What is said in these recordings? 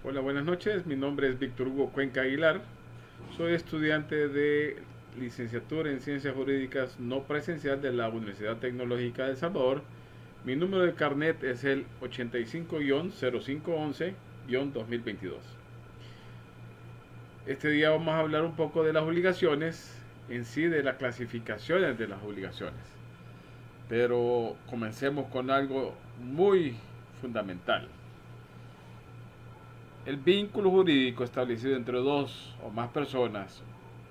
Hola, buenas noches. Mi nombre es Víctor Hugo Cuenca Aguilar. Soy estudiante de licenciatura en Ciencias Jurídicas no presencial de la Universidad Tecnológica de El Salvador. Mi número de carnet es el 85-0511-2022. Este día vamos a hablar un poco de las obligaciones, en sí de las clasificaciones de las obligaciones. Pero comencemos con algo muy fundamental. El vínculo jurídico establecido entre dos o más personas,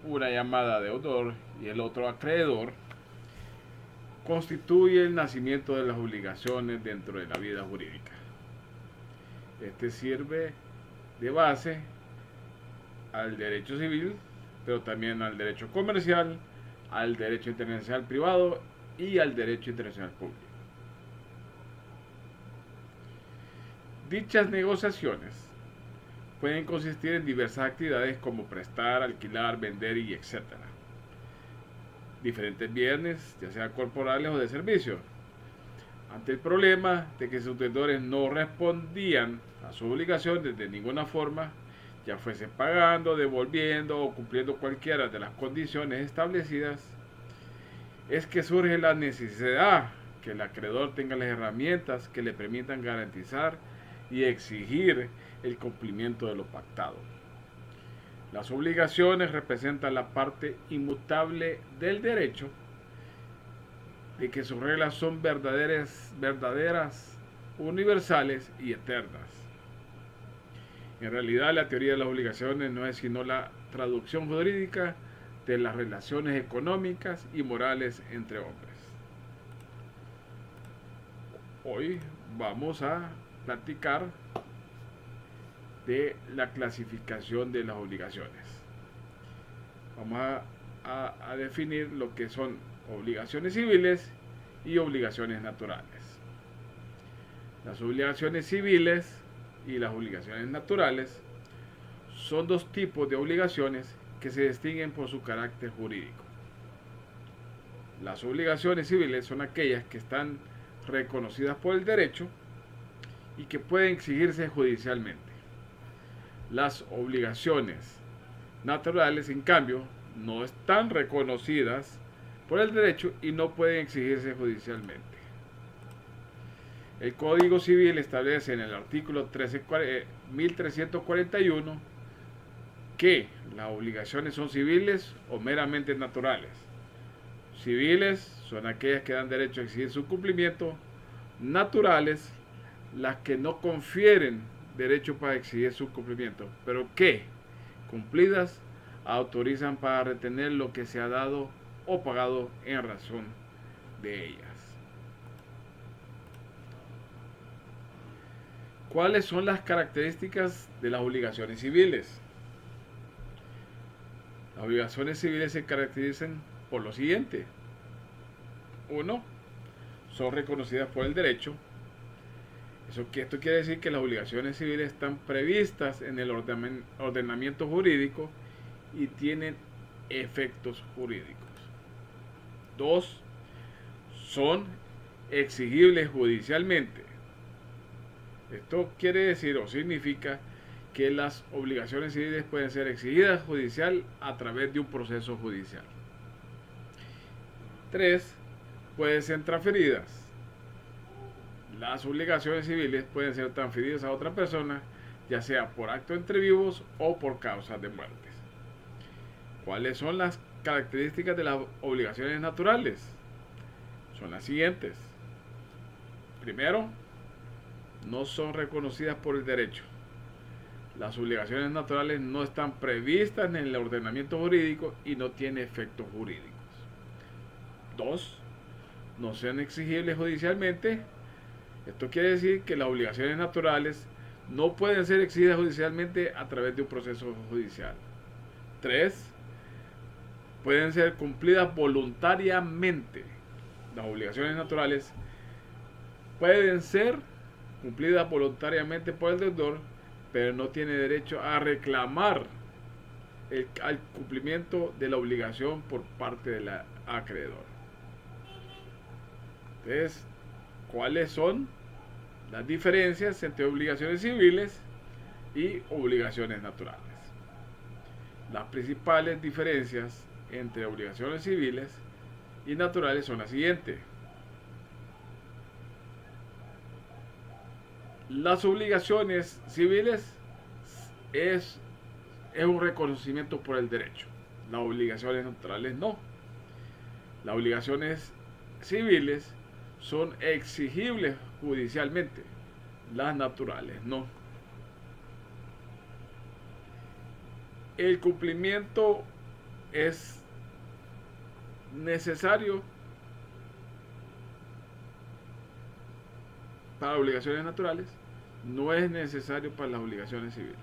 una llamada deudor y el otro acreedor, constituye el nacimiento de las obligaciones dentro de la vida jurídica. Este sirve de base al derecho civil, pero también al derecho comercial, al derecho internacional privado y al derecho internacional público. Dichas negociaciones pueden consistir en diversas actividades como prestar, alquilar, vender y etcétera. Diferentes bienes, ya sean corporales o de servicio. Ante el problema de que sus deudores no respondían a sus obligaciones de ninguna forma, ya fuese pagando, devolviendo o cumpliendo cualquiera de las condiciones establecidas, es que surge la necesidad que el acreedor tenga las herramientas que le permitan garantizar y exigir el cumplimiento de lo pactado. Las obligaciones representan la parte inmutable del derecho, de que sus reglas son verdaderas, universales y eternas. En realidad, la teoría de las obligaciones no es sino la traducción jurídica de las relaciones económicas y morales entre hombres. Hoy vamos a platicar de la clasificación de las obligaciones. Vamos a definir lo que son obligaciones civiles y obligaciones naturales. Las obligaciones civiles y las obligaciones naturales son dos tipos de obligaciones que se distinguen por su carácter jurídico. Las obligaciones civiles son aquellas que están reconocidas por el derecho y que pueden exigirse judicialmente. Las obligaciones naturales, en cambio, no están reconocidas por el derecho y no pueden exigirse judicialmente. El Código Civil establece en el artículo 1341 que las obligaciones son civiles o meramente naturales. Civiles son aquellas que dan derecho a exigir su cumplimiento, naturales las que no confieren derecho para exigir su cumplimiento, pero que, cumplidas, autorizan para retener lo que se ha dado o pagado en razón de ellas. ¿Cuáles son las características de las obligaciones civiles? Las obligaciones civiles se caracterizan por lo siguiente. 1. Son reconocidas por el derecho. Esto quiere decir que las obligaciones civiles están previstas en el ordenamiento jurídico y tienen efectos jurídicos. 2. Son exigibles judicialmente. Esto quiere decir o significa que las obligaciones civiles pueden ser exigidas judicial a través de un proceso judicial. 3. Pueden ser transferidas. Las obligaciones civiles pueden ser transferidas a otra persona, ya sea por acto entre vivos o por causas de muertes. ¿Cuáles son las características de las obligaciones naturales? Son las siguientes. Primero, no son reconocidas por el derecho. Las obligaciones naturales no están previstas en el ordenamiento jurídico y no tienen efectos jurídicos. 2. No sean exigibles judicialmente. Esto quiere decir que las obligaciones naturales no pueden ser exigidas judicialmente a través de un proceso judicial. 3. Pueden ser cumplidas voluntariamente. Las obligaciones naturales pueden ser cumplidas voluntariamente por el deudor, pero no tiene derecho a reclamar al cumplimiento de la obligación por parte del acreedor. Entonces, ¿cuáles son las diferencias entre obligaciones civiles y obligaciones naturales. Las principales diferencias entre obligaciones civiles y naturales son las siguientes. Las obligaciones civiles es un reconocimiento por el derecho. Las obligaciones naturales no. Las obligaciones civiles son exigibles judicialmente. Las naturales no. El cumplimiento es necesario para obligaciones naturales, no es necesario para las obligaciones civiles.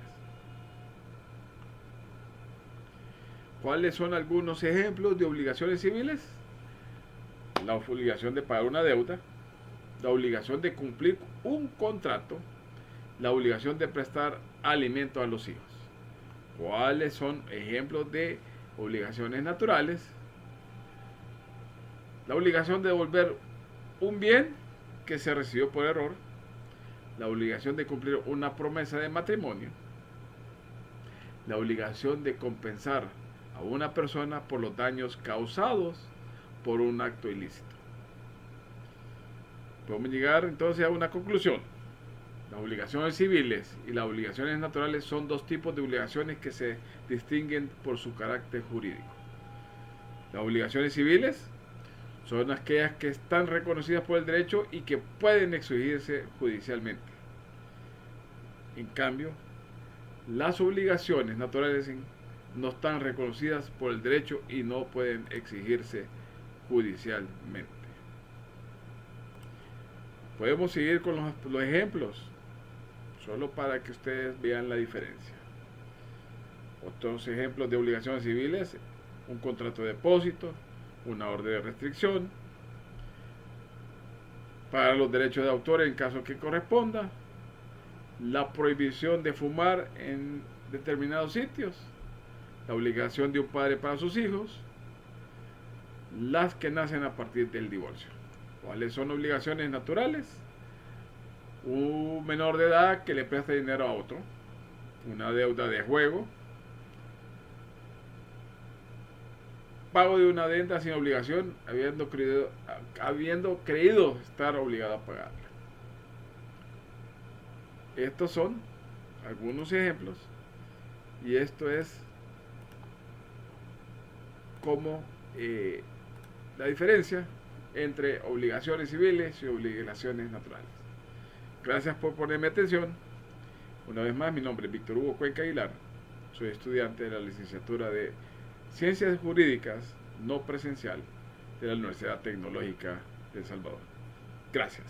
¿Cuáles son algunos ejemplos de obligaciones civiles? La obligación de pagar una deuda, la obligación de cumplir un contrato, la obligación de prestar alimento a los hijos. ¿Cuáles son ejemplos de obligaciones naturales? La obligación de devolver un bien que se recibió por error, la obligación de cumplir una promesa de matrimonio, la obligación de compensar a una persona por los daños causados por un acto ilícito. Podemos llegar entonces a una conclusión. Las obligaciones civiles y las obligaciones naturales son dos tipos de obligaciones que se distinguen por su carácter jurídico. Las obligaciones civiles son aquellas que están reconocidas por el derecho y que pueden exigirse judicialmente. En cambio, las obligaciones naturales no están reconocidas por el derecho y no pueden exigirse judicialmente. Podemos seguir con los ejemplos, solo para que ustedes vean la diferencia. Otros ejemplos de obligaciones civiles: un contrato de depósito, una orden de restricción, para los derechos de autor en caso que corresponda, la prohibición de fumar en determinados sitios, la obligación de un padre para sus hijos, las que nacen a partir del divorcio. ¿Cuáles son obligaciones naturales? Un menor de edad que le presta dinero a otro, una deuda de juego, pago de una deuda sin obligación, habiendo creído estar obligado a pagarla. Estos son algunos ejemplos y esto es como la diferencia entre obligaciones civiles y obligaciones naturales. Gracias por ponerme atención. Una vez más, mi nombre es Víctor Hugo Cuenca Aguilar. Soy estudiante de la licenciatura de Ciencias Jurídicas no presencial de la Universidad Tecnológica de El Salvador. Gracias.